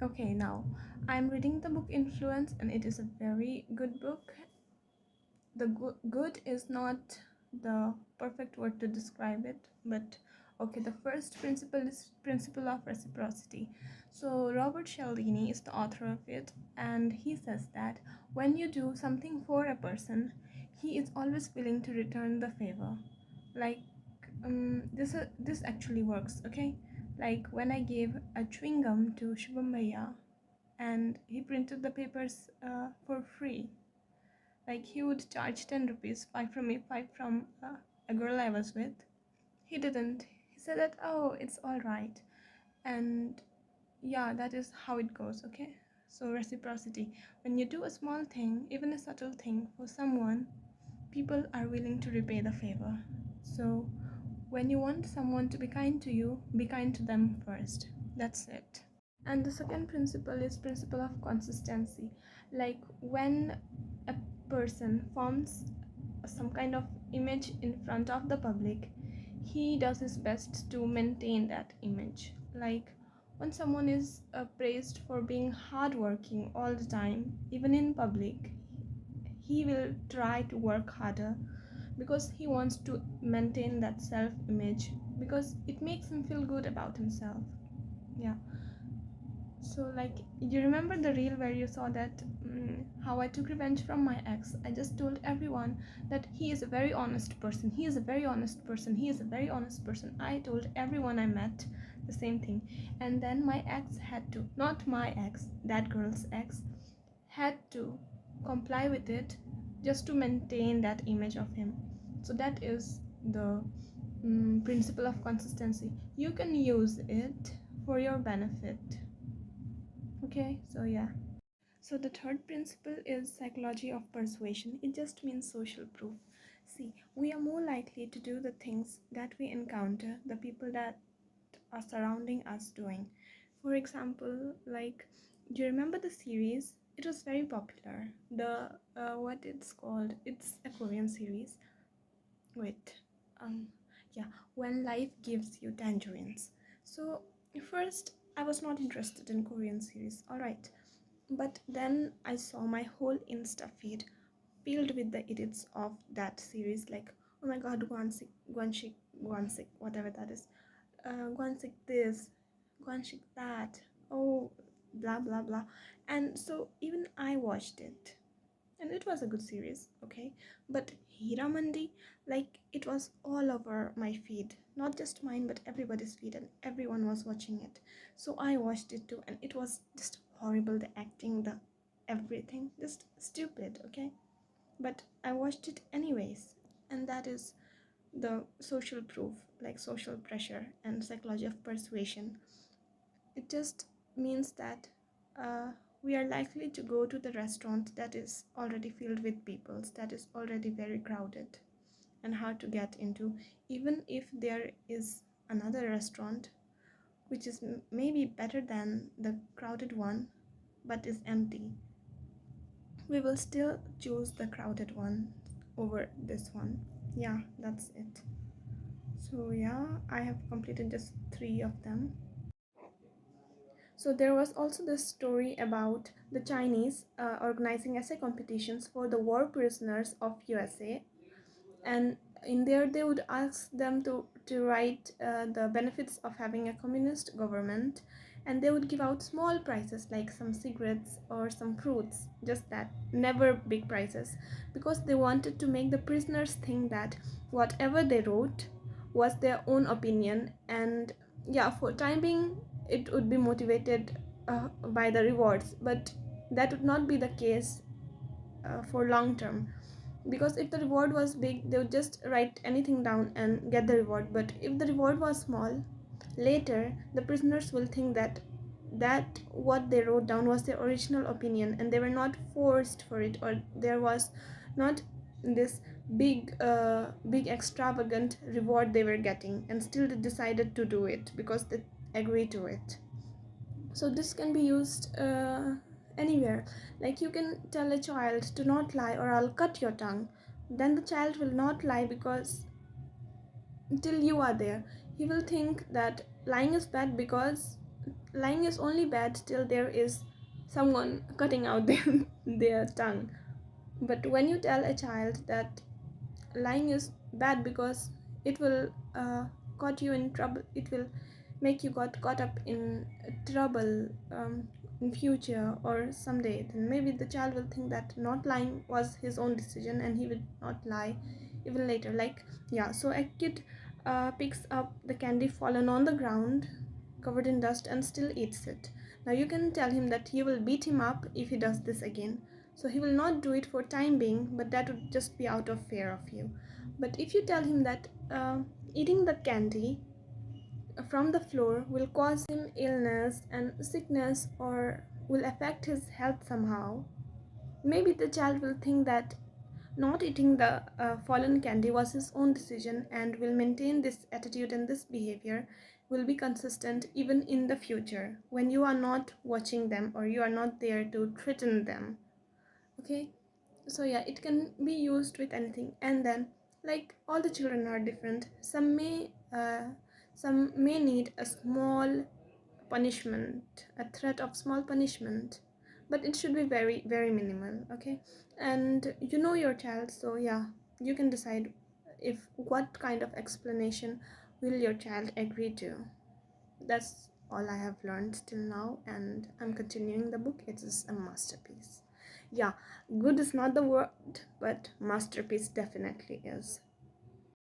Okay, now I'm reading the book Influence, and it is a very good book. The good is not the perfect word to describe it, but okay, the first principle is principle of reciprocity. So Robert Cialdini is the author of it, and he says that when you do something for a person, he is always willing to return the favor. Like this actually works, okay? Like when I gave a chewing gum to Shubham Bhaiya, and he printed the papers for free. Like he would charge 10 rupees, 5 from me, 5 from a girl I was with. He didn't. He said that, oh, it's all right. And yeah, that is how it goes, okay? So, reciprocity. When you do a small thing, even a subtle thing for someone, people are willing to repay the favor. So, when you want someone to be kind to you, be kind to them first. That's it. And the second principle is principle of consistency. Like when a person forms some kind of image in front of the public, he does his best to maintain that image. Like when someone is praised for being hardworking all the time, even in public, he will try to work harder because he wants to maintain that self image, because it makes him feel good about himself. Yeah. So, like, you remember the reel where you saw that how I took revenge from my ex? I just told everyone that he is a very honest person. He is a very honest person. He is a very honest person. I told everyone I met the same thing. And then my ex had to, not my ex, that girl's ex, had to comply with it just to maintain that image of him. So, that is the principle of consistency. You can use it for your benefit. Okay, so yeah. So the third principle is psychology of persuasion. It just means social proof. See, we are more likely to do the things that we encounter the people that are surrounding us doing. For example, like, do you remember the series? It was very popular. The what it's called? It's a Korean series. Wait, um, yeah, when life gives you tangerines. So first, I was not interested in Korean series. All right, but then I saw my whole Insta feed filled with the edits of that series. Like, oh my god, Guansik, Guanshik, Guansik, whatever that is. Guansik this, Guanshik that. Oh, blah blah blah. And so even I watched it, and it was a good series, okay? But Hiramandi, like, it was all over my feed, not just mine but everybody's feed, and everyone was watching it. So I watched it too, and it was just horrible, the acting, the everything, just stupid, okay? But I watched it anyways, and that is the social proof, like social pressure and psychology of persuasion. It just means that uh, we are likely to go to the restaurant that is already filled with people, that is already very crowded and hard to get into, even if there is another restaurant which is maybe better than the crowded one but is empty. We will still choose the crowded one over this one. Yeah, that's it. So, yeah, I have completed just 3 of them. So there was also this story about the Chinese organizing essay competitions for the war prisoners of USA, and in there they would ask them to write the benefits of having a communist government, and they would give out small prizes like some cigarettes or some fruits, just that, never big prizes, because they wanted to make the prisoners think that whatever they wrote was their own opinion. And yeah, for time being it would be motivated by the rewards, but that would not be the case for long term, because if the reward was big they would just write anything down and get the reward. But if the reward was small, later the prisoners will think that what they wrote down was their original opinion, and they were not forced for it, or there was not this big extravagant reward they were getting, and still they decided to do it because they agree to it. So this can be used anywhere. Like, you can tell a child to not lie or I'll cut your tongue. Then the child will not lie, because until you are there, he will think that lying is bad because lying is only bad till there is someone cutting out their tongue. But when you tell a child that lying is bad because it will caught you in trouble, it will make you got caught up in trouble in future or someday, then maybe the child will think that not lying was his own decision and he will not lie even later. Like, yeah, so a kid picks up the candy fallen on the ground covered in dust and still eats it. Now you can tell him that you will beat him up if he does this again, so he will not do it for time being, but that would just be out of fear of you. But if you tell him that eating the candy from the floor will cause him illness and sickness or will affect his health somehow, maybe the child will think that not eating the fallen candy was his own decision and will maintain this attitude and this behavior will be consistent even in the future when you are not watching them or you are not there to threaten them. Okay, so yeah, it can be used with anything. And then, like, all the children are different. Some may need a small punishment, a threat of small punishment, but it should be very very minimal. Okay, and you know your child, so yeah, you can decide if what kind of explanation will your child agree to. That's all I have learned till now, and I'm continuing the book. It is a masterpiece. Yeah, good is not the word, but masterpiece definitely is.